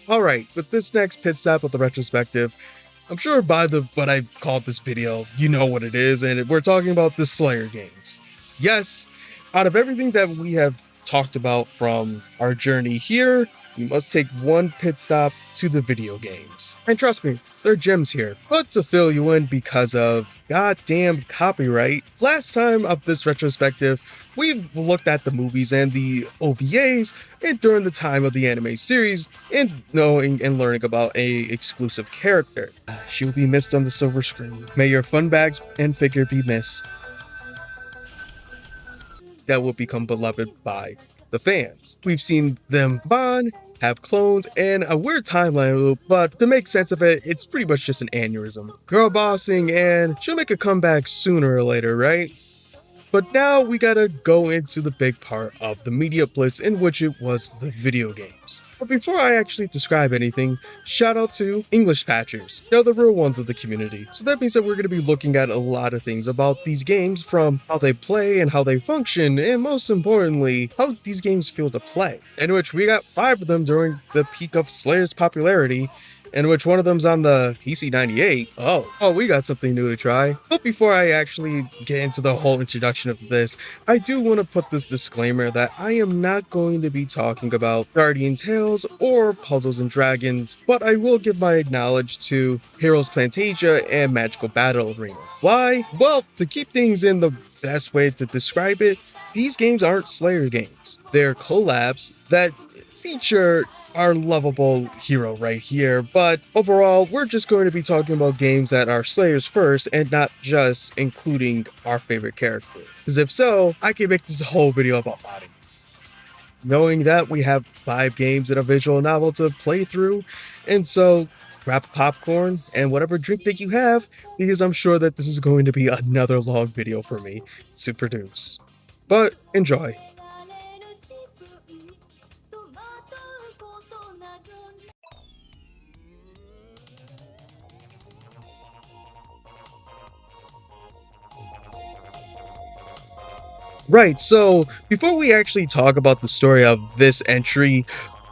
Alright, with this next pit stop with the retrospective, I'm sure by what I called this video, you know what it is, and we're talking about the Slayer games. Yes, out of everything that we have talked about from our journey here, we must take one pit stop to the video games. And trust me, there are gems here. But to fill you in because of goddamn copyright, last time of this retrospective, we've looked at the movies and the OVAs, and during the time of the anime series, and knowing and learning about a exclusive character. She'll be missed on the silver screen. May your fun bags and figure be missed. That will become beloved by the fans. We've seen them bond, have clones, and a weird timeline loop, but to make sense of it, it's pretty much just an aneurysm. Girl bossing, and she'll make a comeback sooner or later, right? But now we gotta go into the big part of the media blitz, in which it was the video games. But before I actually describe anything, shout out to English patchers. They're the real ones of the community. So that means that we're gonna be looking at a lot of things about these games, from how they play and how they function, and most importantly, how these games feel to play. In which we got 5 of them during the peak of Slayer's popularity, in which one of them's on the PC 98. Oh, we got something new to try. But before I actually get into the whole introduction of this, I do want to put this disclaimer that I am not going to be talking about Guardian Tales or Puzzles and Dragons, but I will give my knowledge to Heroes Plantasia and Magical Battle Arena. Why? Well, to keep things in the best way to describe it, these games aren't Slayer games. They're collabs that feature our lovable hero right here, but overall we're just going to be talking about games that are Slayers first and not just including our favorite character, because if so, I can make this whole video about body. Knowing that we have 5 games and a visual novel to play through, and so grab popcorn and whatever drink that you have, because I'm sure that this is going to be another long video for me to produce. But enjoy. Right, so before we actually talk about the story of this entry,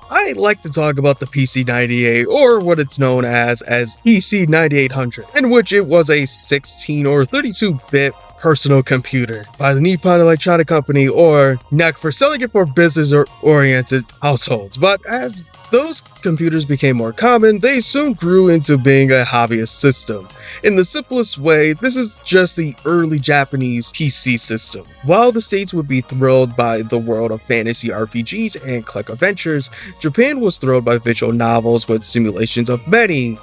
I like to talk about the PC-98, or what it's known as PC-9800, in which it was a 16 or 32-bit personal computer by the Nippon Electronic Company, or NEC, for selling it for business-oriented households. But as those computers became more common, they soon grew into being a hobbyist system. In the simplest way, this is just the early Japanese PC system. While the States would be thrilled by the world of fantasy RPGs and click adventures, Japan was thrilled by visual novels with simulations of many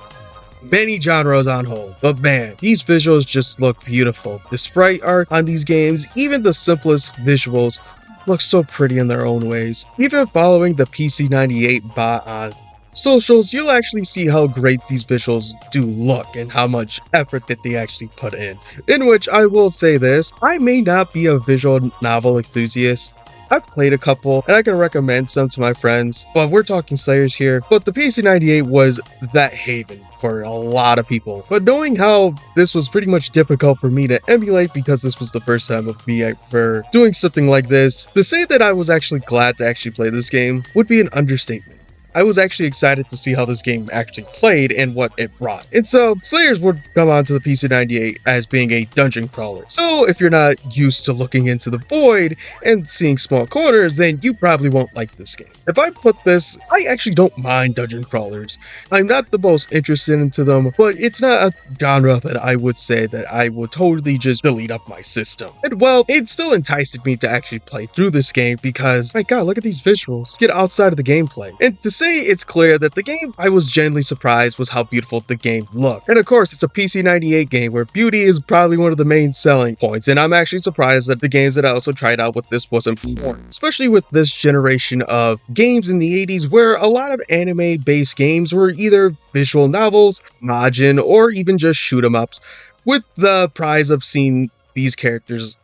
genres on hold. But man, these visuals just look beautiful. The sprite art on these games, even the simplest visuals, look so pretty in their own ways. Even following the PC-98 bot on socials, you'll actually see how great these visuals do look and how much effort that they actually put in. In which I will say this, I may not be a visual novel enthusiast. I've played a couple, and I can recommend some to my friends, but we're talking Slayers here. But the PC-98 was that haven for a lot of people. But knowing how this was pretty much difficult for me to emulate, because this was the first time of me ever doing something like this, to say that I was actually glad to actually play this game would be an understatement. I was actually excited to see how this game actually played and what it brought. And so, Slayers would come onto the PC-98 as being a dungeon crawler. So if you're not used to looking into the void and seeing small corners, then you probably won't like this game. If I put this, I actually don't mind dungeon crawlers. I'm not the most interested into them, but it's not a genre that I would say that I would totally just delete up my system. And well, it still enticed me to actually play through this game because, my god, look at these visuals. Get outside of the gameplay. And to say it's clear that the game, I was genuinely surprised was how beautiful the game looked. And of course, it's a PC-98 game where beauty is probably one of the main selling points, and I'm actually surprised that the games that I also tried out with this wasn't more. Especially with this generation of games in the 80s where a lot of anime-based games were either visual novels, majin, or even just shoot 'em ups, with the prize of seeing these characters,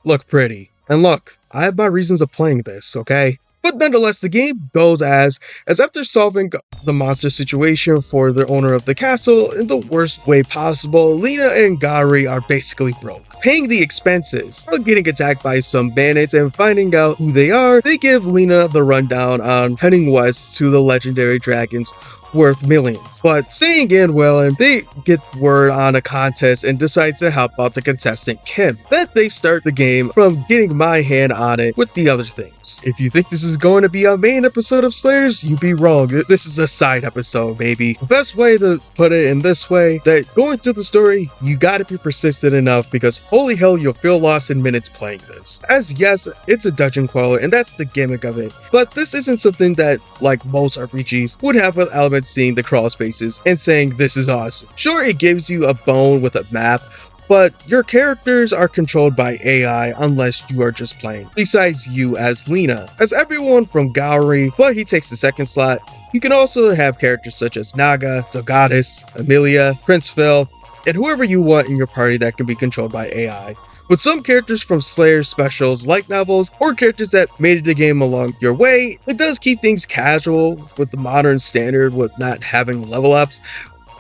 look pretty. And look, I have my reasons of playing this, okay? But nonetheless, the game goes as after solving the monster situation for the owner of the castle in the worst way possible, Lena and Gary are basically broke. Paying the expenses, while getting attacked by some bandits and finding out who they are, they give Lena the rundown on heading west to the legendary dragons worth millions. But staying in Wayland, they get word on a contest and decide to help out the contestant Kim. Then they start the game from getting my hand on it with the other things. If you think this is going to be a main episode of Slayers, you'd be wrong. This is a side episode, baby. The best way to put it in this way, that going through the story, you gotta be persistent enough because holy hell, you'll feel lost in minutes playing this. As yes, it's a dungeon crawler and that's the gimmick of it, but this isn't something that, like most RPGs, would have with elements seeing the crawl spaces and saying this is awesome. Sure, it gives you a bone with a map, but your characters are controlled by AI unless you are just playing, besides you as Lena. As everyone from Gowry, but he takes the second slot, you can also have characters such as Naga, the Goddess, Amelia, Prince Phil, and whoever you want in your party that can be controlled by AI. With some characters from Slayer specials, light novels, or characters that made the game along your way, it does keep things casual with the modern standard with not having level ups.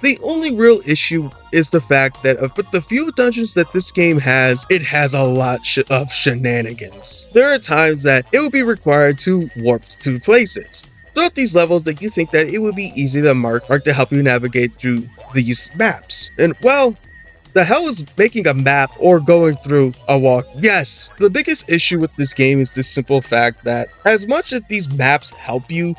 The only real issue is the fact that with the few dungeons that this game has, it has a lot of shenanigans. There are times that it will be required to warp to places throughout these levels that you think that it would be easy to mark to help you navigate through these maps. And well, the hell is making a map or going through a walk? Yes, the biggest issue with this game is the simple fact that as much as these maps help you,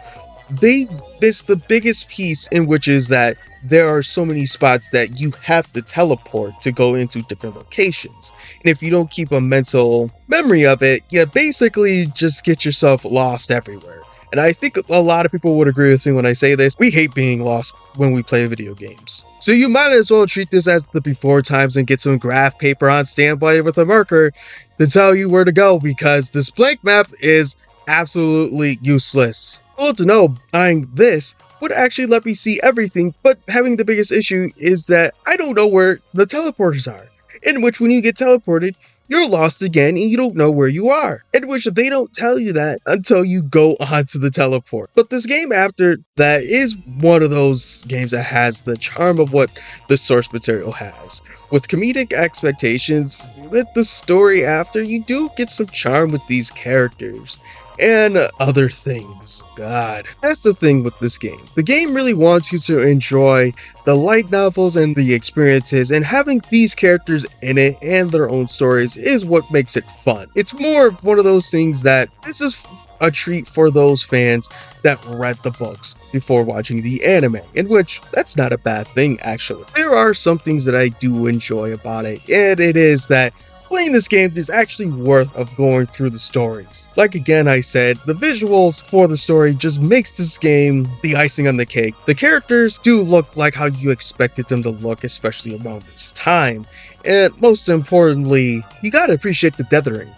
they miss the biggest piece, in which is that there are so many spots that you have to teleport to go into different locations. And if you don't keep a mental memory of it, you basically just get yourself lost everywhere. And I think a lot of people would agree with me when I say this. We hate being lost when we play video games. So you might as well treat this as the before times and get some graph paper on standby with a marker to tell you where to go, because this blank map is absolutely useless. Well, to know buying this would actually let me see everything, but having the biggest issue is that I don't know where the teleporters are, in which when you get teleported, you're lost again and you don't know where you are, in which they don't tell you that until you go onto the teleport. But this game after that is one of those games that has the charm of what the source material has. With comedic expectations, with the story after, you do get some charm with these characters and other things. God, that's the thing with this game. The game really wants you to enjoy the light novels and the experiences, and having these characters in it and their own stories is what makes it fun. It's more of one of those things that this is a treat for those fans that read the books before watching the anime, in which that's not a bad thing actually. There are some things that I do enjoy about it, and it is that playing this game is actually worth of going through the stories. Like again I said, the visuals for the story just makes this game the icing on the cake. The characters do look like how you expected them to look, especially around this time. And most importantly, you gotta appreciate the dithering.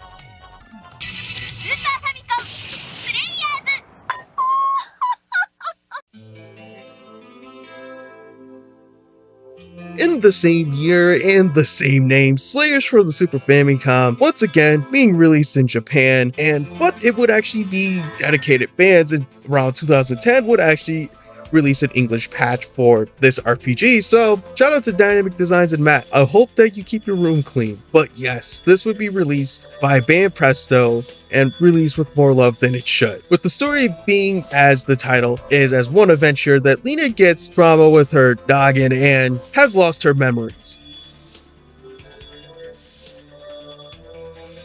In the same year and the same name, Slayers for the Super Famicom, once again being released in Japan, but it would actually be dedicated fans in around 2010 would actually release an English patch for this RPG. So shout out to Dynamic Designs and Matt. I hope that you keep your room clean. But yes, this would be released by Band Presto and released with more love than it should. With the story being, as the title is, as one adventure that Lena gets trauma with her noggin and has lost her memories.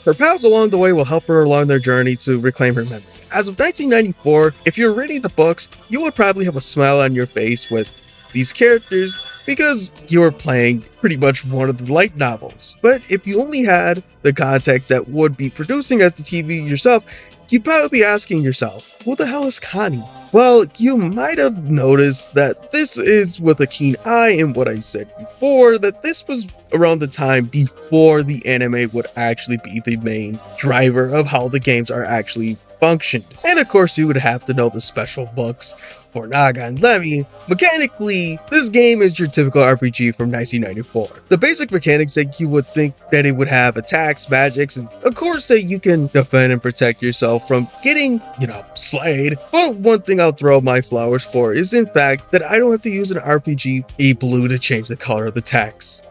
Her pals along the way will help her along their journey to reclaim her memory. As of 1994, if you're reading the books, you would probably have a smile on your face with these characters because you were playing pretty much one of the light novels. But if you only had the context that would be producing as the TV yourself, you'd probably be asking yourself, who the hell is Connie? Well, you might have noticed that this is with a keen eye in what I said before, that this was around the time before the anime would actually be the main driver of how the games are actually functioned. And of course you would have to know the special books for Naga and Lemmy. Mechanically, this game is your typical RPG from 1994. The basic mechanics that you would think that it would have: attacks, magics, and of course that you can defend and protect yourself from getting, slayed. But one thing I'll throw my flowers for is in fact that I don't have to use an RPG blue to change the color of the text.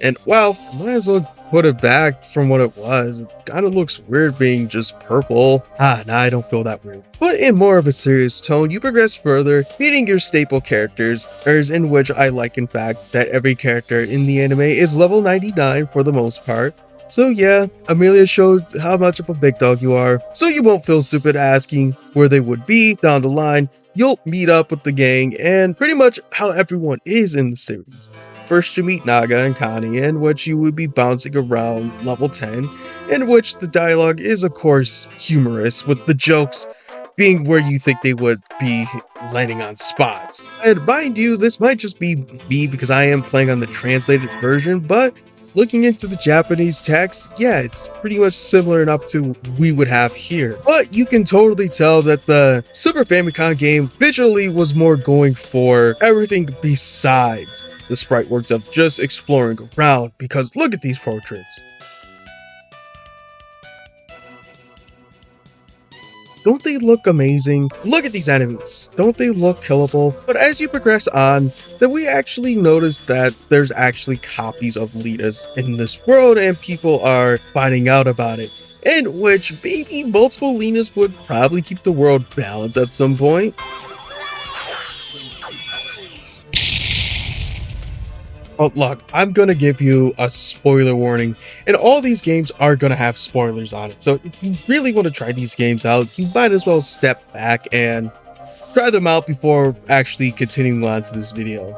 And well, might as well put it back from what it was. It kind of looks weird being just purple. Nah, I don't feel that weird. But in more of a serious tone, you progress further, meeting your staple characters, in which I like in fact that every character in the anime is level 99 for the most part. So yeah, Amelia shows how much of a big dog you are, so you won't feel stupid asking where they would be down the line. You'll meet up with the gang and pretty much how everyone is in the series. First you meet Naga and Connie, in which you would be bouncing around level 10, in which the dialogue is of course humorous, with the jokes being where you think they would be landing on spots. And mind you, this might just be me because I am playing on the translated version, but looking into the Japanese text, yeah, it's pretty much similar enough to we would have here. But you can totally tell that the Super Famicom game visually was more going for everything besides the sprite works of just exploring around, because look at these portraits. Don't they look amazing? Look at these enemies. Don't they look killable? But as you progress on, then we actually notice that there's actually copies of Linas in this world, and people are finding out about it. In which maybe multiple Linas would probably keep the world balanced at some point. Oh, look, I'm gonna give you a spoiler warning, and all these games are gonna have spoilers on it. So if you really want to try these games out, you might as well step back and try them out before actually continuing on to this video.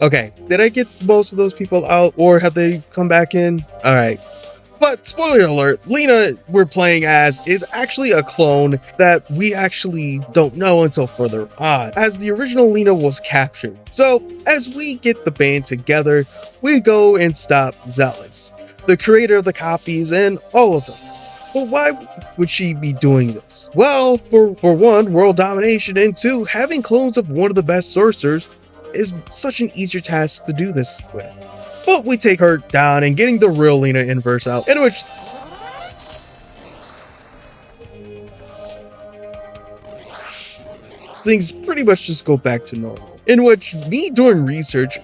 Okay, did I get most of those people out, or have they come back in? Alright. But spoiler alert, Lina we're playing as is actually a clone that we actually don't know until further on, as the original Lina was captured. So as we get the band together, we go and stop Zealous, the creator of the copies and all of them. But why would she be doing this? Well, for one, world domination, and two, having clones of one of the best sorcerers is such an easier task to do this with. But we take her down and getting the real Lina inverse out, in which things pretty much just go back to normal. In which, me doing research,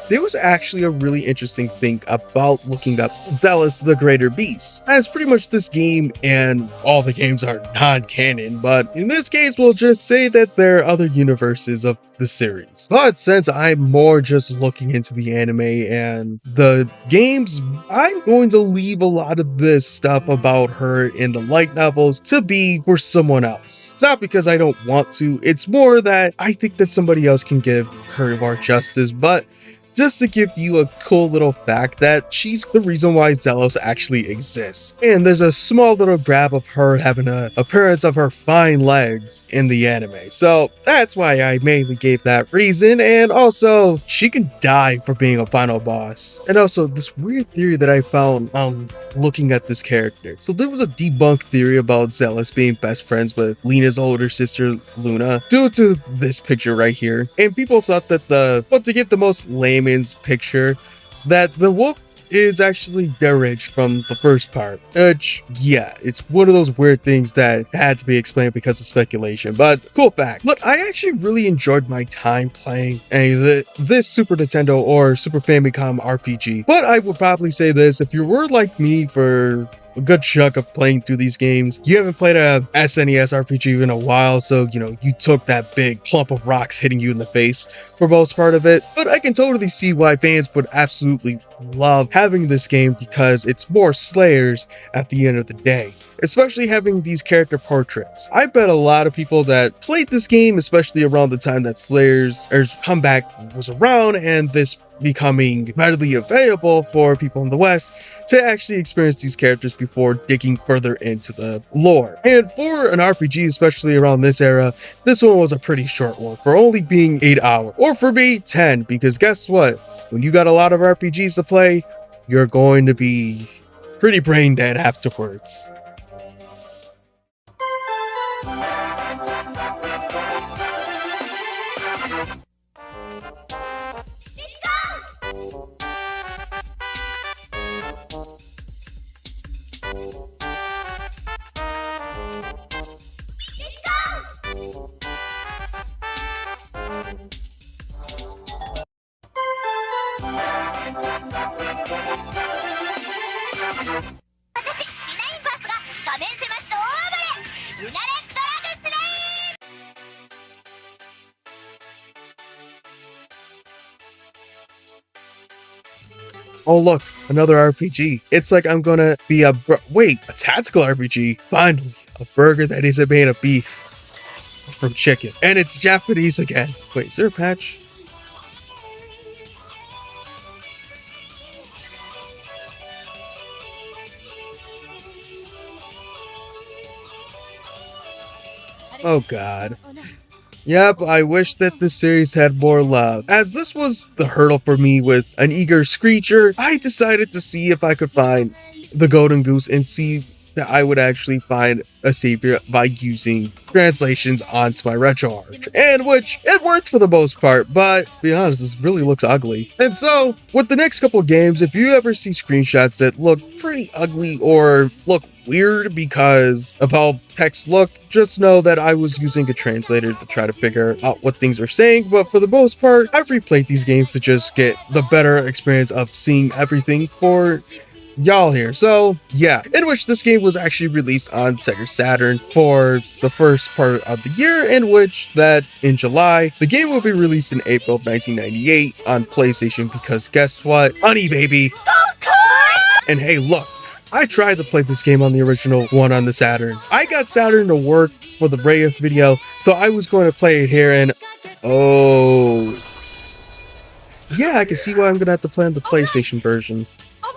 there was actually a really interesting thing about looking up Zealous the Greater Beast, as pretty much this game and all the games are non-canon, but in this case we'll just say that there are other universes of the series. But since I'm more just looking into the anime and the games, I'm going to leave a lot of this stuff about her in the light novels to be for someone else. It's not because I don't want to, it's more that I think that somebody else can give her more justice, but just to give you a cool little fact that she's the reason why Zealous actually exists. And there's a small little grab of her having an appearance of her fine legs in the anime. So that's why I mainly gave that reason. And also, she can die for being a final boss. And also, this weird theory that I found looking at this character. So there was a debunked theory about Zealous being best friends with Lina's older sister Luna due to this picture right here. And people thought that to get the most layman's picture, that the wolf is actually Garage from the first part, which, yeah, it's one of those weird things that had to be explained because of speculation, but cool fact. But I actually really enjoyed my time playing this Super Nintendo or Super Famicom RPG. But I would probably say this, if you were like me for a good chunk of playing through these games, you haven't played a SNES RPG in a while, so you took that big clump of rocks hitting you in the face for most part of it. But I can totally see why fans would absolutely love having this game, because it's more Slayers at the end of the day, especially having these character portraits. I bet a lot of people that played this game, especially around the time that Slayers Comeback was around and this becoming readily available for people in the West, to actually experience these characters before digging further into the lore. And for an RPG, especially around this era, this one was a pretty short one, for only being 8 hours. Or for me, 10, because guess what? When you got a lot of RPGs to play, you're going to be pretty brain dead afterwards. Oh look, another RPG. It's like I'm gonna be a tactical RPG. Finally, a burger that isn't made of beef from chicken. And it's Japanese again. Wait, is there a patch? Oh god. Yep, I wish that this series had more love. As this was the hurdle for me with an eager Screecher, I decided to see if I could find the Golden Goose and see that I would actually find a savior by using translations onto my RetroArch. And which, it worked for the most part, but to be honest, this really looks ugly. And so, with the next couple games, if you ever see screenshots that look pretty ugly or look weird because of how text look, just know that I was using a translator to try to figure out what things are saying, but for the most part, I've replayed these games to just get the better experience of seeing everything for y'all here. So yeah, in which this game was actually released on Sega Saturn for the first part of the year, in which that in July, the game will be released in April of 1998 on PlayStation, because guess what? Honey baby! And hey look, I tried to play this game on the original one on the Saturn. I got Saturn to work for the Rayeth video, so I was going to play it here, and oh yeah, I can see why I'm gonna have to play on the PlayStation version.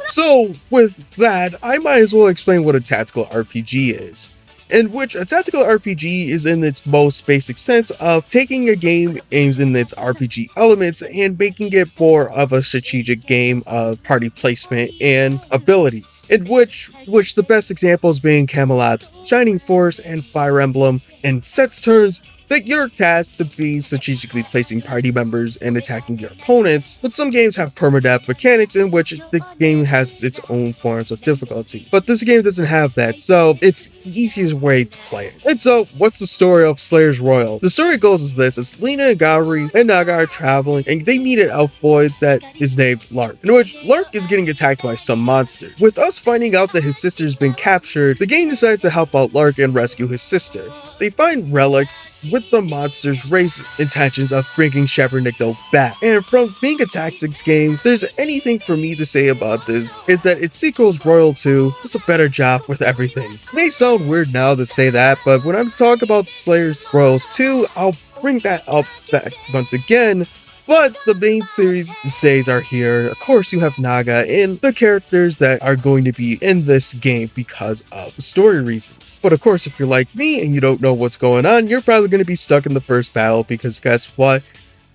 So with that, I might as well explain what a tactical RPG is. In which a tactical RPG is in its most basic sense of taking a game aims in its RPG elements and making it more of a strategic game of party placement and abilities. In which the best examples being Camelot's Shining Force and Fire Emblem, and sets turns that you're tasked to be strategically placing party members and attacking your opponents, but some games have permadeath mechanics in which the game has its own forms of difficulty. But this game doesn't have that, so it's the easiest way to play it. And so, what's the story of Slayers Royal? The story goes as this: it's Lena and Gowry and Naga are traveling, and they meet an elf boy that is named Lark, in which Lark is getting attacked by some monster. With us finding out that his sister's been captured, the game decides to help out Lark and rescue his sister. They find relics with the monster's race intentions of bringing Shepherd Nico back. And from being a tactics game, if there's anything for me to say about this, is that its sequel's Royal 2 does a better job with everything. It may sound weird now to say that, but when I'm talking about Slayers Royals 2, I'll bring that up back once again. But the main series stays are here. Of course, you have Naga and the characters that are going to be in this game because of story reasons. But of course, if you're like me and you don't know what's going on, you're probably going to be stuck in the first battle, because guess what?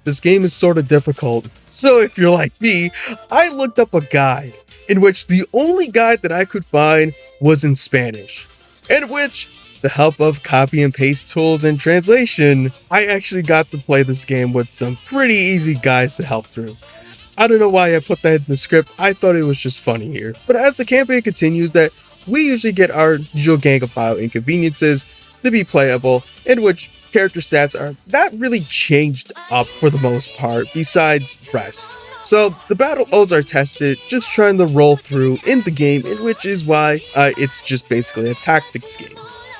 This game is sort of difficult. So if you're like me, I looked up a guide, in which the only guide that I could find was in Spanish, in which the help of copy and paste tools and translation, I actually got to play this game with some pretty easy guides to help through. I don't know why I put that in the script, I thought it was just funny here. But as the campaign continues, that we usually get our usual gang of bio inconveniences to be playable, in which character stats are not really changed up for the most part, besides rest. So the battle modes are tested, just trying to roll through in the game, in which is why it's just basically a tactics game.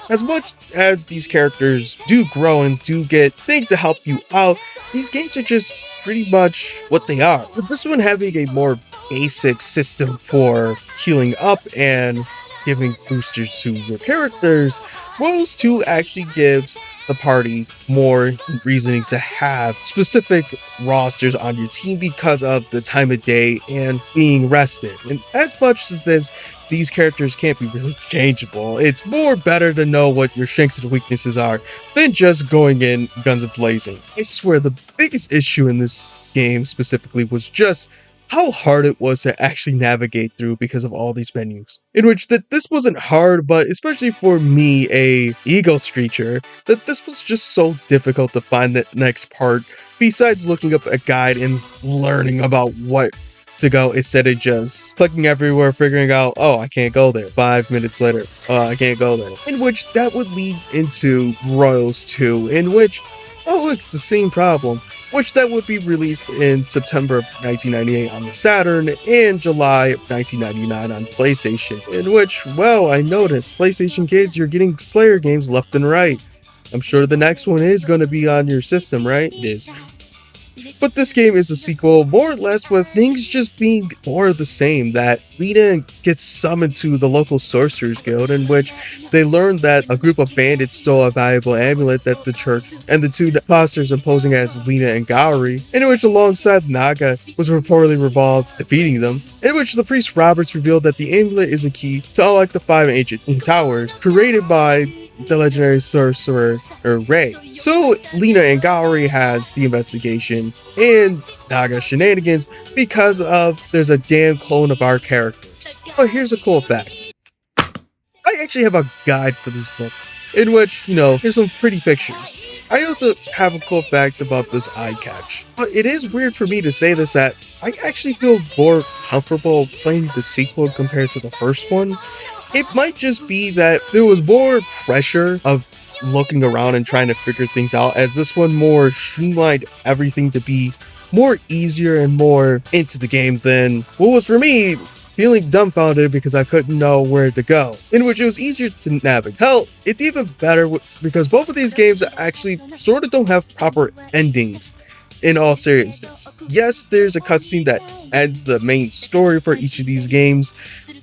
As much as these characters do grow and do get things to help you out, these games are just pretty much what they are. With this one having a more basic system for healing up and giving boosters to your characters, Royals 2 actually gives the party more reasonings to have specific rosters on your team because of the time of day and being rested. And as much as these characters can't be really changeable, it's more better to know what your strengths and weaknesses are than just going in guns a blazing. I swear the biggest issue in this game specifically was just how hard it was to actually navigate through because of all these menus. In which that this wasn't hard, but especially for me, a ego screecher, that this was just so difficult to find the next part, besides looking up a guide and learning about what to go instead of just clicking everywhere, figuring out, oh, I can't go there. 5 minutes later, oh, I can't go there. In which that would lead into Royals 2, in which, oh, it's the same problem, which that would be released in September of 1998 on the Saturn and July of 1999 on PlayStation, in which, well, I noticed, PlayStation kids, you're getting Slayer games left and right. I'm sure the next one is going to be on your system, right? It is. But this game is a sequel, more or less, with things just being more of the same, that Lena gets summoned to the local Sorcerers Guild, in which they learn that a group of bandits stole a valuable amulet that the church and the two imposters imposing as Lena and Gowry, in which alongside Naga was reportedly revolved defeating them, in which the priest Roberts revealed that the amulet is a key to unlock the 5 ancient towers created by the legendary sorcerer Ray. So Lena and Gowry has the investigation and Naga shenanigans because of there's a damn clone of our characters. But here's a cool fact. I actually have a guide for this book, in which, here's some pretty pictures. I also have a cool fact about this eye catch. But it is weird for me to say this, that I actually feel more comfortable playing the sequel compared to the first one. It might just be that there was more pressure of looking around and trying to figure things out, as this one more streamlined everything to be more easier and more into the game than what was for me feeling dumbfounded because I couldn't know where to go, in which it was easier to navigate. Hell, it's even better because both of these games actually sort of don't have proper endings. In all seriousness, yes, there's a cutscene that ends the main story for each of these games,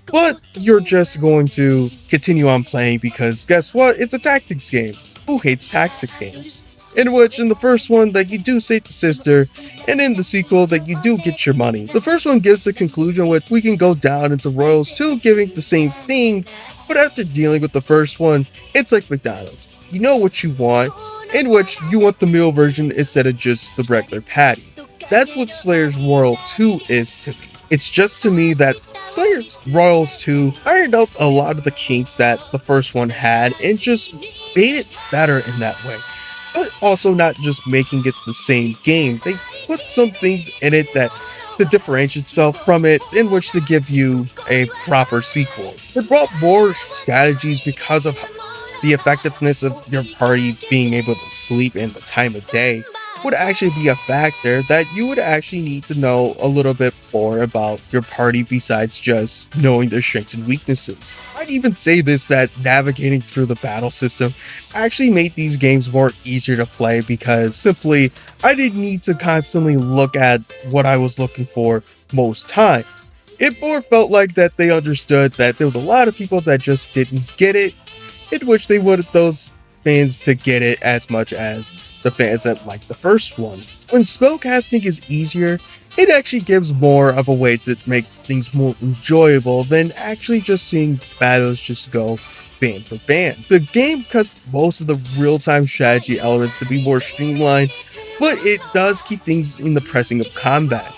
but you're just going to continue on playing because guess what? It's a tactics game. Who hates tactics games? In which, in the first one, that you do save the sister, and in the sequel, that you do get your money. The first one gives the conclusion which we can go down into Royals 2 giving the same thing, but after dealing with the first one, it's like McDonald's. You know what you want, in which you want the meal version instead of just the regular patty. That's what Slayer's Royal 2 is to me. It's just to me that Slayer's Royals 2 ironed out a lot of the kinks that the first one had and just made it better in that way. But also not just making it the same game. They put some things in it that to differentiate itself from it, in which to give you a proper sequel. It brought more strategies because of the effectiveness of your party being able to sleep in the time of day would actually be a factor that you would actually need to know a little bit more about your party besides just knowing their strengths and weaknesses. I'd even say this, that navigating through the battle system actually made these games more easier to play because simply I didn't need to constantly look at what I was looking for most times. It more felt like that they understood that there was a lot of people that just didn't get it, in which they wanted those fans to get it as much as the fans that like the first one. When spellcasting is easier, it actually gives more of a way to make things more enjoyable than actually just seeing battles just go band for band. The game cuts most of the real-time strategy elements to be more streamlined, but it does keep things in the pressing of combat.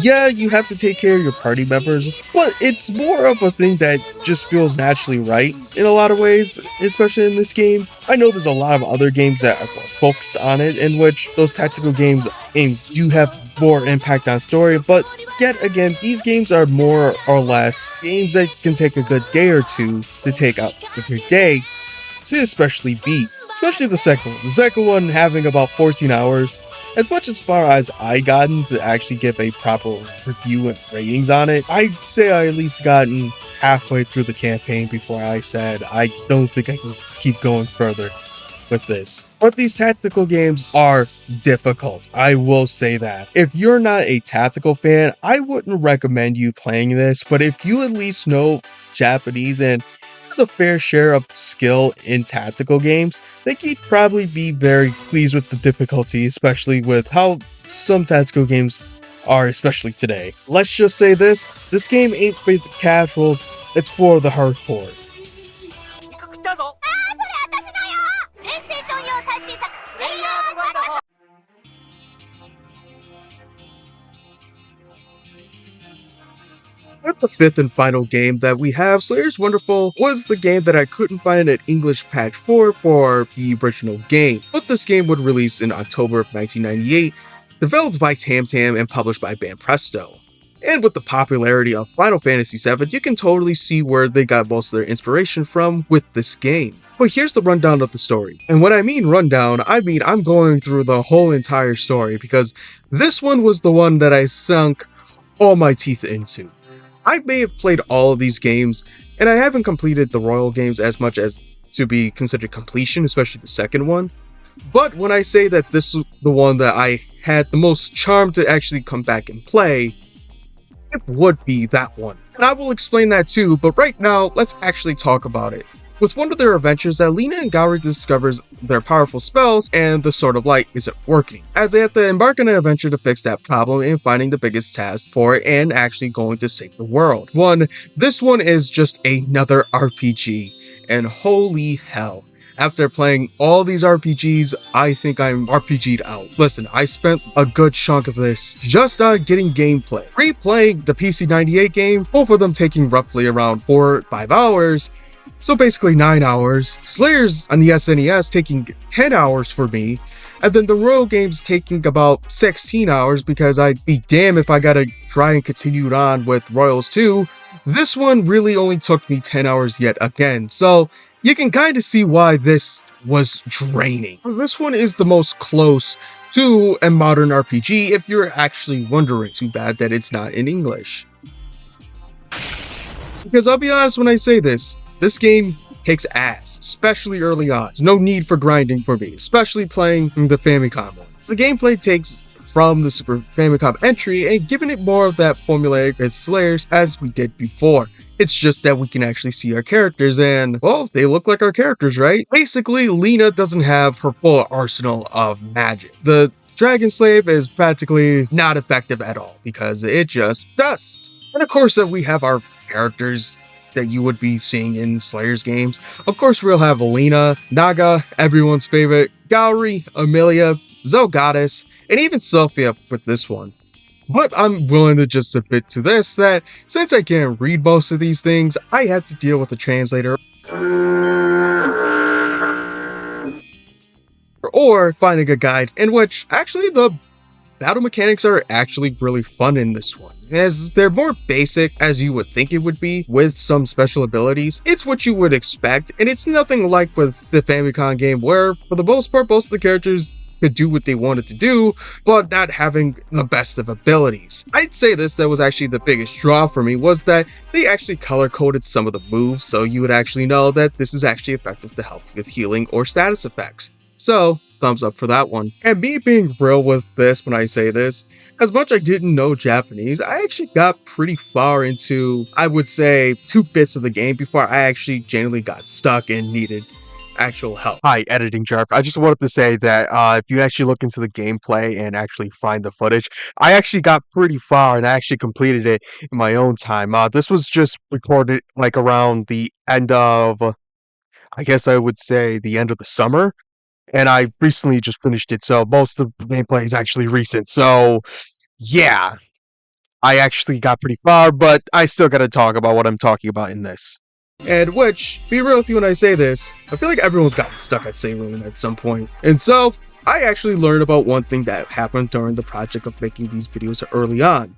Yeah, you have to take care of your party members, but it's more of a thing that just feels naturally right in a lot of ways, especially in this game. I know there's a lot of other games that are more focused on it, in which those tactical games do have more impact on story, but yet again, these games are more or less games that can take a good day or two to take out of your day to especially beat. Especially the second one. The second one having about 14 hours. As much as far as I gotten to actually give a proper review and ratings on it, I'd say I at least gotten halfway through the campaign before I said I don't think I can keep going further with this. But these tactical games are difficult. I will say that. If you're not a tactical fan, I wouldn't recommend you playing this, but if you at least know Japanese and has a fair share of skill in tactical games, I think you'd probably be very pleased with the difficulty, especially with how some tactical games are, especially today. Let's just say this game ain't for the casuals, it's for the hardcore. But the fifth and final game that we have, Slayers Wonderful, was the game that I couldn't find an English patch for the original game. But this game would release in October of 1998, developed by Tam and published by Banpresto. And with the popularity of Final Fantasy VII, you can totally see where they got most of their inspiration from with this game. But here's the rundown of the story. And when I mean rundown, I mean I'm going through the whole entire story because this one was the one that I sunk all my teeth into. I may have played all of these games, and I haven't completed the Royal games as much as to be considered completion, especially the second one. But when I say that this is the one that I had the most charm to actually come back and play, it would be that one. And I will explain that too, but right now, let's actually talk about it. With one of their adventures, Lina and Gowry discovers their powerful spells and the Sword of Light isn't working, as they have to embark on an adventure to fix that problem and finding the biggest task for it and actually going to save the world. This one is just another RPG, and holy hell. After playing all these RPGs, I think I'm RPG'd out. Listen, I spent a good chunk of this just on getting gameplay. Replaying the PC98 game, both of them taking roughly around 4 or 5 hours, so basically 9 hours. Slayers on the SNES taking 10 hours for me, and then the Royal games taking about 16 hours because I'd be damned if I gotta try and continue on with Royals 2. This one really only took me 10 hours yet again, so you can kind of see why this was draining. This one is the most close to a modern RPG if you're actually wondering. Too bad that it's not in English. Because I'll be honest when I say this game kicks ass, especially early on. There's no need for grinding for me, especially playing the Famicom ones. The gameplay takes from the Super Famicom entry and giving it more of that formulaic as Slayers as we did before. It's just that we can actually see our characters and, well, they look like our characters, right? Basically, Lina doesn't have her full arsenal of magic. The Dragon Slave is practically not effective at all because it just dust. And of course, we have our characters that you would be seeing in Slayers games. Of course, we'll have Lina, Naga, everyone's favorite, Gowry, Amelia, Zogoddess, and even Sophia with this one. But I'm willing to just admit to this that since I can't read most of these things, I have to deal with a translator or finding a guide in which actually the battle mechanics are actually really fun in this one, as they're more basic as you would think it would be with some special abilities. It's what you would expect, and it's nothing like with the Famicom game where for the most part most of the characters could do what they wanted to do, but not having the best of abilities. I'd say that was actually the biggest draw for me, was that they actually color-coded some of the moves, so you would actually know that this is actually effective to help with healing or status effects. So, thumbs up for that one. And me being real with this when I say this, as much I didn't know Japanese, I actually got pretty far into, I would say, 2/5 of the game before I actually genuinely got stuck and needed actual help. Hi, editing Jarf. I just wanted to say that if you actually look into the gameplay and actually find the footage, I actually got pretty far and I actually completed it in my own time. This was just recorded like around the end of, I guess I would say the end of the summer, and I recently just finished it, so most of the gameplay is actually recent. So yeah, I actually got pretty far, but I still gotta talk about what I'm talking about in this. And which, be real with you when I say this, I feel like everyone's gotten stuck at Seiruin at some point. And so, I actually learned about one thing that happened during the project of making these videos early on.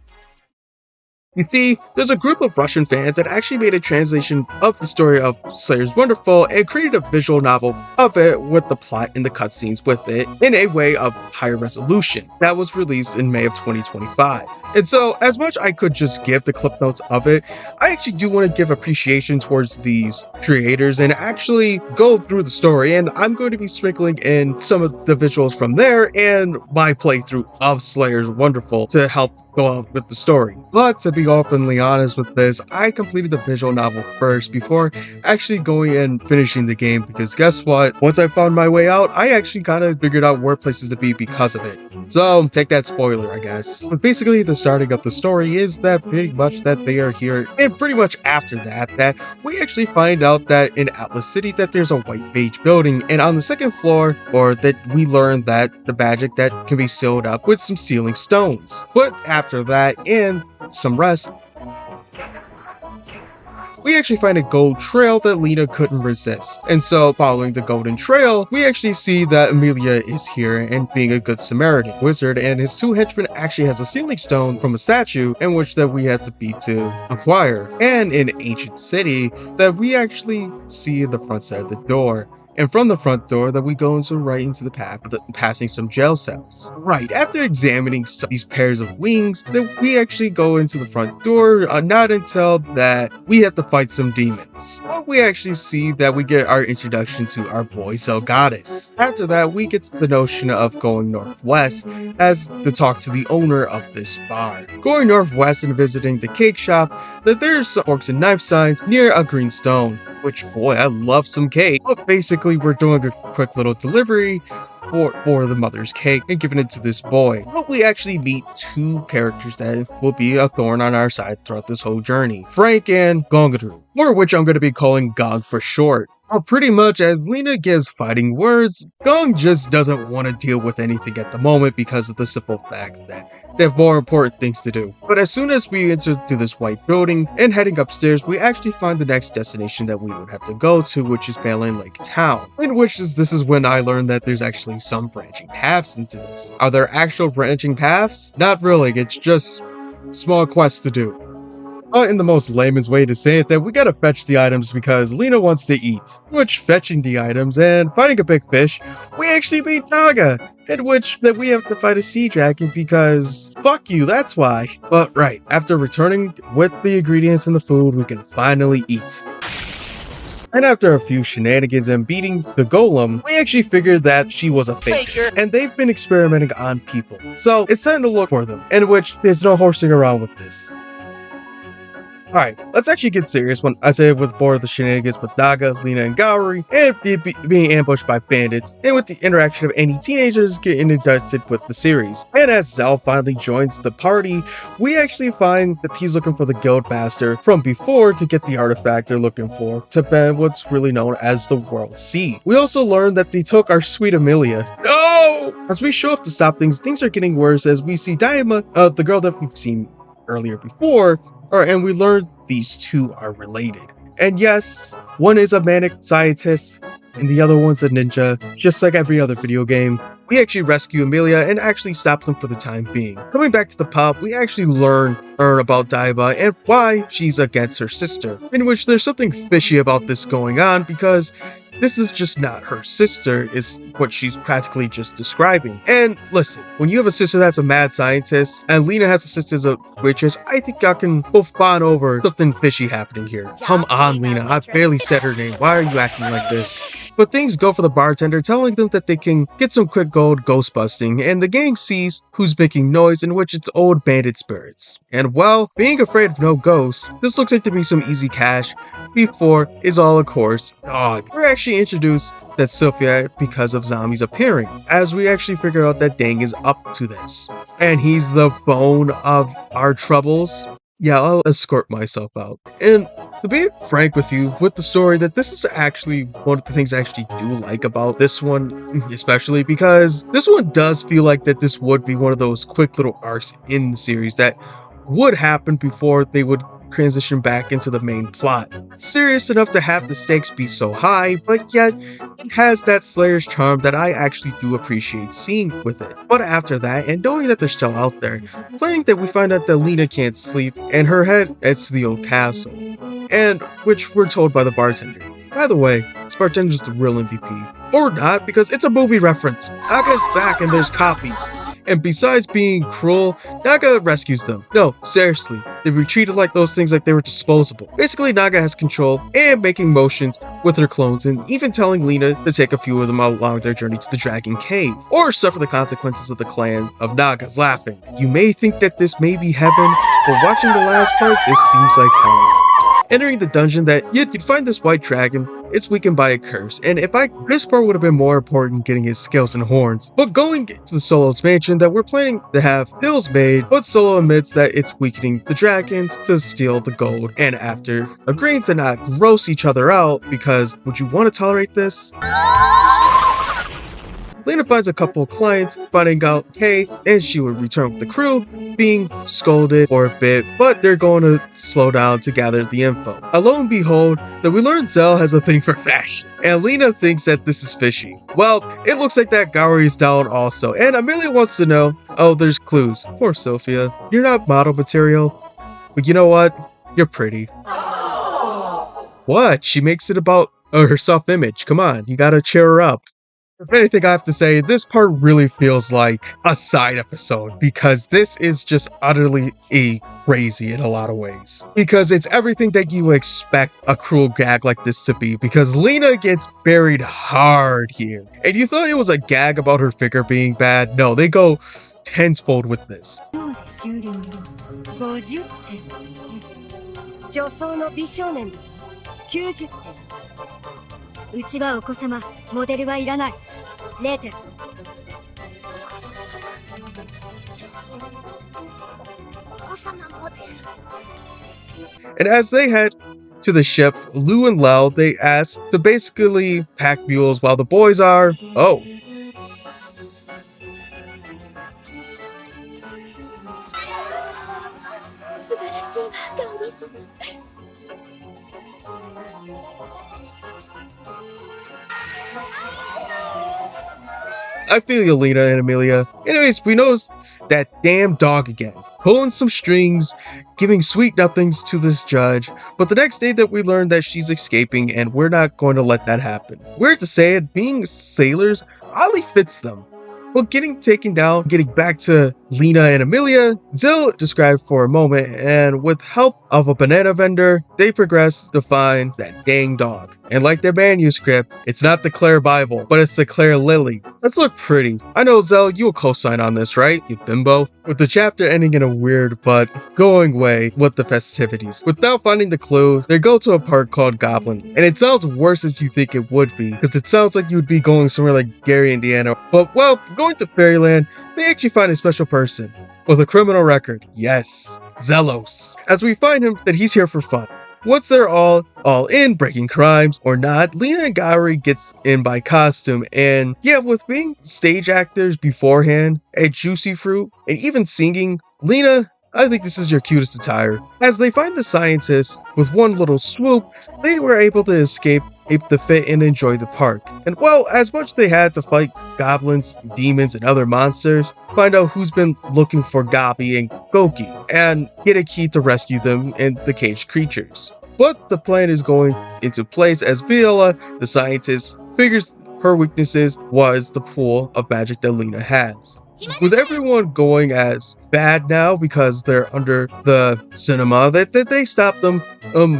You see, there's a group of Russian fans that actually made a translation of the story of Slayers Wonderful and created a visual novel of it with the plot and the cutscenes with it in a way of higher resolution that was released in May of 2025. And so, as much I could just give the clip notes of it, I actually do want to give appreciation towards these creators and actually go through the story, and I'm going to be sprinkling in some of the visuals from there and my playthrough of Slayers Wonderful to help go on with the story. But to be openly honest with this, I completed the visual novel first before actually going and finishing the game, because guess what? Once I found my way out, I actually kind of figured out where places to be because of it. So take that spoiler, I guess. But basically the starting of the story is that pretty much that they are here, and pretty much after that we actually find out that in Atlas City that there's a white beige building, and on the second floor, or that we learn that the magic that can be sealed up with some sealing stones. But after that and some rest, we actually find a gold trail that Lena couldn't resist. And so, following the golden trail, we actually see that Amelia is here and being a good Samaritan. Wizard and his two henchmen actually has a sealing stone from a statue in which that we have to beat to acquire. And in Ancient City that we actually see the front side of the door. And from the front door that we go right into the path, passing some jail cells. Right, after examining these pairs of wings, then we actually go into the front door, not until that we have to fight some demons. But we actually see that we get our introduction to our boy Zelgadis. After that, we get the notion of going northwest as to talk to the owner of this bar. Going northwest and visiting the cake shop, that there's some forks and knife signs near a green stone. Which, boy, I love some cake. But basically, we're doing a quick little delivery for the mother's cake and giving it to this boy. But we actually meet two characters that will be a thorn on our side throughout this whole journey. Frank and Gongadru, or which I'm going to be calling Gong for short. Well, pretty much as Lena gives fighting words, Gong just doesn't want to deal with anything at the moment because of the simple fact that they have more important things to do. But as soon as we enter through this white building and heading upstairs, we actually find the next destination that we would have to go to, which is Banlan Lake Town. In which this is when I learned that there's actually some branching paths into this. Are there actual branching paths? Not really, it's just small quests to do. In the most layman's way to say it, that we gotta fetch the items because Lena wants to eat. Which, fetching the items and finding a big fish, we actually beat Naga. In which that we have to fight a sea dragon because fuck you, that's why. But right, after returning with the ingredients and the food, we can finally eat. And after a few shenanigans and beating the golem, we actually figured that she was a faker. And they've been experimenting on people. So it's time to look for them, in which there's no horsing around with this. Alright, let's actually get serious when I say with more of the shenanigans with Naga, Lena, and Gowri, and being ambushed by bandits, and with the interaction of any teenagers getting inducted with the series. And as Zal finally joins the party, we actually find that he's looking for the guild master from before to get the artifact they're looking for, to ban what's really known as the World Sea. We also learn that they took our sweet Amelia. No! As we show up to stop things, things are getting worse as we see Daima, the girl that we've seen earlier before, and we learned these two are related. And yes, one is a manic scientist, and the other one's a ninja, just like every other video game. We actually rescue Amelia and actually stop them for the time being. Coming back to the pub, we actually learn about Daiba and why she's against her sister, in which there's something fishy about this going on because this is just not her sister, is what she's practically just describing. And listen, when you have a sister that's a mad scientist, and Lena has a sister that's a waitress, I think y'all can both bond over something fishy happening here. Come on, Lena, I barely said her name. Why are you acting like this? But things go for the bartender, telling them that they can get some quick gold ghost busting, and the gang sees who's making noise, in which it's old bandit spirits. And well, being afraid of no ghosts, this looks like to be some easy cash, before is all of course dog. We're actually introduced that Sylphia because of zombies appearing, as we actually figure out that Dang is up to this. And he's the bone of our troubles. Yeah, I'll escort myself out. And to be frank with you, with the story, that this is actually one of the things I actually do like about this one, especially because this one does feel like that this would be one of those quick little arcs in the series that would happen before they would transition back into the main plot. Serious enough to have the stakes be so high, but yet it has that Slayer's charm that I actually do appreciate seeing with it. But after that, and knowing that they're still out there, learning that we find out that Lena can't sleep and her head heads to the old castle, and which we're told by the bartender. By the way, this bartender's the real MVP. Or not, because it's a movie reference. Naga's back and there's copies. And besides being cruel, Naga rescues them. No, seriously, they were treated like those things like they were disposable. Basically, Naga has control and making motions with her clones and even telling Lena to take a few of them along their journey to the Dragon Cave, or suffer the consequences of the clan of Nagas laughing. You may think that this may be heaven, but watching the last part, this seems like hell. Entering the dungeon that you'd find this white dragon, it's weakened by a curse, and this part would have been more important getting his scales and horns. But going to the Solo's mansion that we're planning to have pills made, but Solo admits that it's weakening the dragons to steal the gold, and after agreeing to not gross each other out, because would you want to tolerate this? Lena finds a couple of clients, finding out, hey, and she would return with the crew, being scolded for a bit, but they're going to slow down to gather the info. Lo and behold, that we learn Zell has a thing for fashion, and Lena thinks that this is fishy. Well, it looks like that Gowry is down also, and Amelia wants to know, oh, there's clues. Poor Sophia, you're not model material, but you know what? You're pretty. What? She makes it about her self-image. Come on, you gotta cheer her up. If anything, I have to say, this part really feels like a side episode because this is just utterly crazy in a lot of ways. Because it's everything that you expect a cruel gag like this to be, because Lena gets buried hard here. And you thought it was a gag about her figure being bad? No, they go tenfold with this. うちはお子様、モデルはいらない。0点。And as they head to the ship, Lu and Lel, they ask to basically pack mules while the boys are, oh. I feel you, Lena and Amelia. Anyways, we notice that damn dog again, pulling some strings, giving sweet nothings to this judge, but the next day that we learn that she's escaping and we're not going to let that happen. Weird to say it, being sailors oddly fits them. Well, getting taken down, getting back to Lena and Amelia, Zell described for a moment, and with help of a banana vendor, they progress to find that dang dog. And like their manuscript, it's not the Claire Bible, but it's the Claire Lily. Let's look pretty. I know, Zell, you will co-sign on this, right? You bimbo. With the chapter ending in a weird but going way with the festivities. Without finding the clue, they go to a park called Goblin. And it sounds worse as you think it would be, because it sounds like you would be going somewhere like Gary, Indiana. But, well, going to Fairyland, they actually find a special person with a criminal record. Yes, Zelos. As we find him that he's here for fun. Once they're all in, breaking crimes or not, Lena and Gowry gets in by costume, and yeah, with being stage actors beforehand, a juicy fruit, and even singing, Lena, I think this is your cutest attire. As they find the scientists, with one little swoop, they were able to escape the fit and enjoy the park. And well, as much they had to fight goblins, demons, and other monsters, find out who's been looking for Gabi and Goki, and get a key to rescue them and the caged creatures. But the plan is going into place as Viola, the scientist, figures her weaknesses was the pool of magic that Lena has. With everyone going as bad now because they're under the cinema, that they stop them,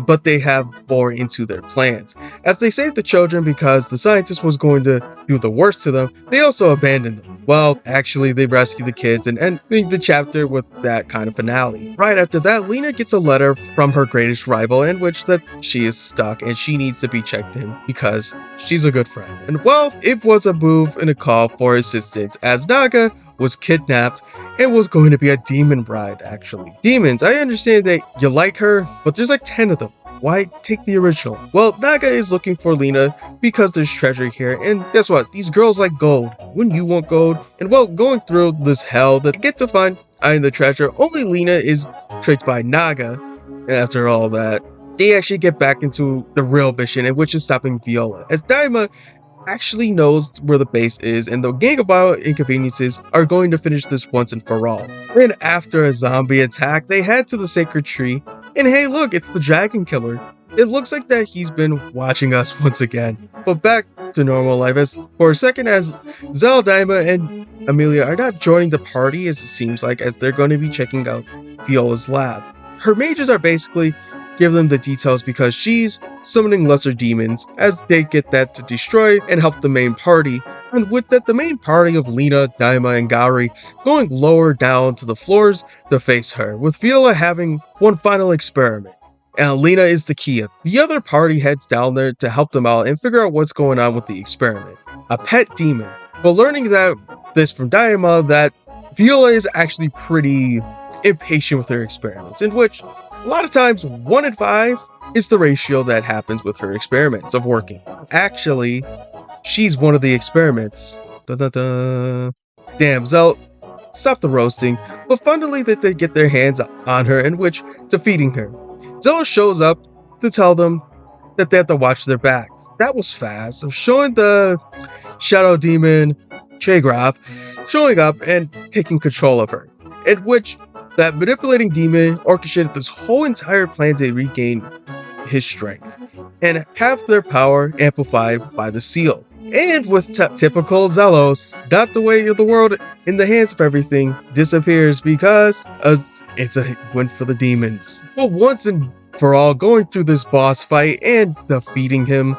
but they have more into their plans. As they save the children because the scientist was going to do the worst to them, they also abandon them. Well, actually, they rescue the kids and end the chapter with that kind of finale. Right after that, Lena gets a letter from her greatest rival in which that she is stuck and she needs to be checked in because she's a good friend. And well, it was a move and a call for assistance as Naga was kidnapped and was going to be a demon bride, actually. Demons, I understand that you like her, but there's like 10 of them. Why take the original? Well, Naga is looking for Lena because there's treasure here, and guess what? These girls like gold. Wouldn't you want gold? And well, going through this hell that they get to find the treasure, only Lena is tricked by Naga. And after all that, they actually get back into the real mission, in which is stopping Viola, as Daima actually knows where the base is, and the gang of bio inconveniences are going to finish this once and for all. And after a zombie attack, they head to the sacred tree, and hey look, it's the dragon killer. It looks like that he's been watching us once again. But back to normal life as for a second, as Zell, Daima, and Amelia are not joining the party as it seems like, as they're going to be checking out Viola's lab. Her mages are basically give them the details because she's summoning lesser demons as they get that to destroy and help the main party. And with that, the main party of Lena, Daima, and Gowry going lower down to the floors to face her, with Viola having one final experiment. And Lena is the key. The other party heads down there to help them out and figure out what's going on with the experiment. A pet demon. But learning this from Daima, that Viola is actually pretty impatient with her experiments, in which a lot of times 1 in 5 is the ratio that happens with her experiments of working. Actually, she's one of the experiments Da da da. Damn, Zell, stop the roasting, but finally they get their hands on her, in which defeating her. Zell shows up to tell them that they have to watch their back. That was fast, showing the Shadow Demon Chagraf showing up and taking control of her, in which that manipulating demon orchestrated this whole entire plan to regain his strength and have their power amplified by the seal. And with typical Zelos, not the way of the world in the hands of everything disappears because it's a win for the demons. But once and for all, going through this boss fight and defeating him,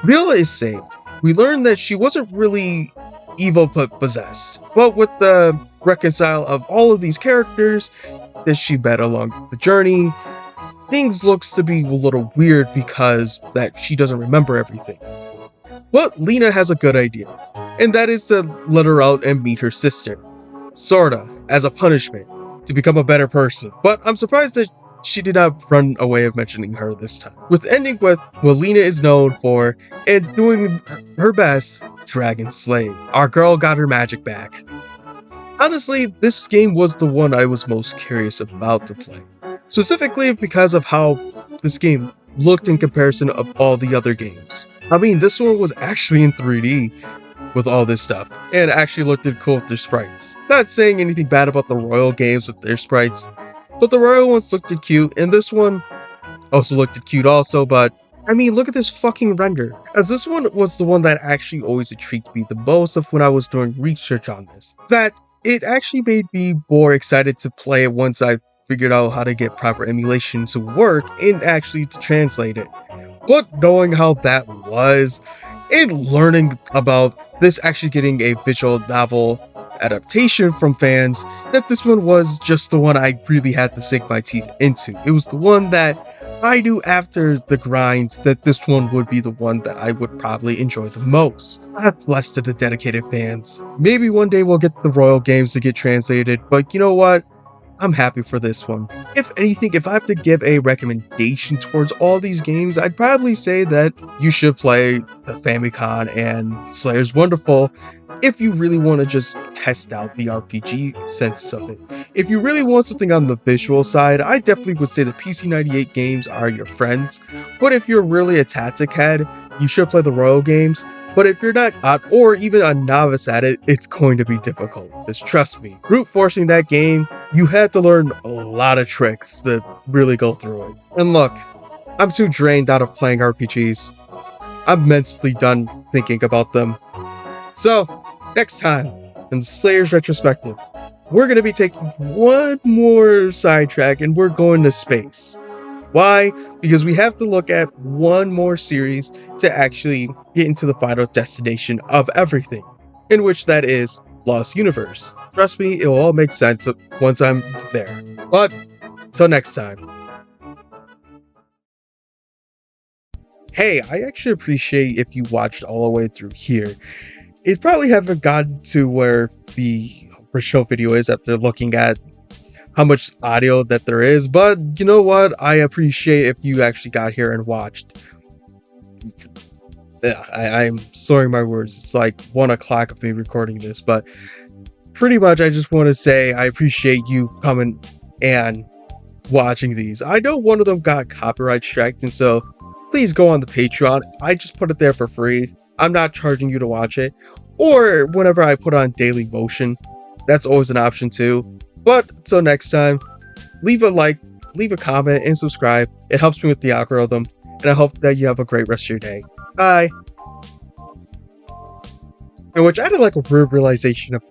Viola is saved. We learn that she wasn't really evil but possessed. But with the reconcile of all of these characters that she met along the journey, things looks to be a little weird because that she doesn't remember everything. But Lena has a good idea, and that is to let her out and meet her sister, sorta, as a punishment, to become a better person. But I'm surprised that she did not run away of mentioning her this time. With ending with what Lena is known for and doing her best, Dragon Slay. Our girl got her magic back. Honestly, this game was the one I was most curious about to play. Specifically because of how this game looked in comparison of all the other games. I mean, this one was actually in 3D with all this stuff, and actually looked cool with their sprites. Not saying anything bad about the Royal games with their sprites, but the Royal ones looked cute, and this one also looked cute also, but I mean, look at this fucking render. As this one was the one that actually always intrigued me the most of when I was doing research on this. That it actually made me more excited to play it once I figured out how to get proper emulation to work and actually to translate it. But knowing how that was, and learning about this actually getting a visual novel adaptation from fans, that this one was just the one I really had to sink my teeth into. It was the one that I knew after the grind that this one would be the one that I would probably enjoy the most. God bless to the dedicated fans. Maybe one day we'll get the Royal games to get translated, but you know what? I'm happy for this one. If anything, if I have to give a recommendation towards all these games, I'd probably say that you should play the Famicom and Slayer's Wonderful if you really want to just test out the RPG sense of it. If you really want something on the visual side, I definitely would say the PC98 games are your friends. But if you're really a tactic head, you should play the Royal games. But if you're not, or even a novice at it, it's going to be difficult. Just trust me. Brute forcing that game, you had to learn a lot of tricks to really go through it. And look, I'm too drained out of playing RPGs. I'm mentally done thinking about them. So, next time, in Slayer's Retrospective, we're going to be taking one more sidetrack and we're going to space. Why? Because we have to look at one more series to actually get into the final destination of everything, in which that is Lost Universe. Trust me, it will all make sense once I'm there. But, until next time. Hey, I actually appreciate if you watched all the way through here. It probably haven't gotten to where the show video is after looking at how much audio that there is, but you know what? I appreciate if you actually got here and watched. Yeah, I'm slurring my words. It's like 1 o'clock of me recording this, but pretty much I just want to say I appreciate you coming and watching these. I know one of them got copyright striked, and so please go on the Patreon. I just put it there for free. I'm not charging you to watch it. Or whenever I put on Daily Motion, that's always an option too. But until next time, leave a like, leave a comment, and subscribe. It helps me with the algorithm, and I hope that you have a great rest of your day. Bye. In which I had like a weird realization of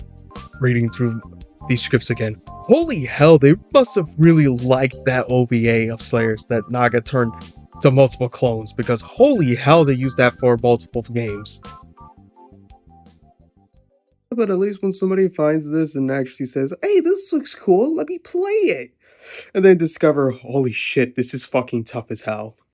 reading through these scripts again. Holy hell, they must have really liked that OVA of Slayers that Naga turned to multiple clones, because holy hell, they used that for multiple games. But at least when somebody finds this and actually says, hey, this looks cool, let me play it. And then discover, holy shit, this is fucking tough as hell.